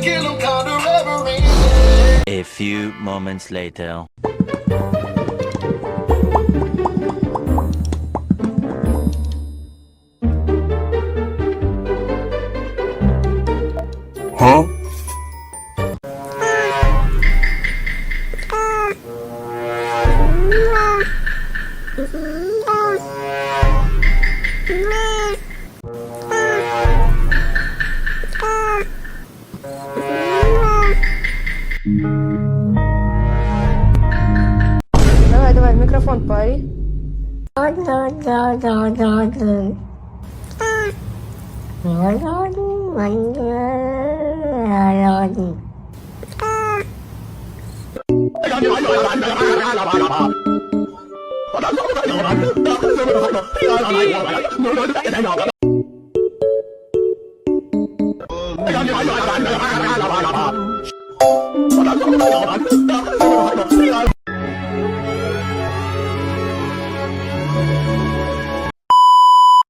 kill him, counter every A few moments later. Huh? Давай, давай, в микрофон пари.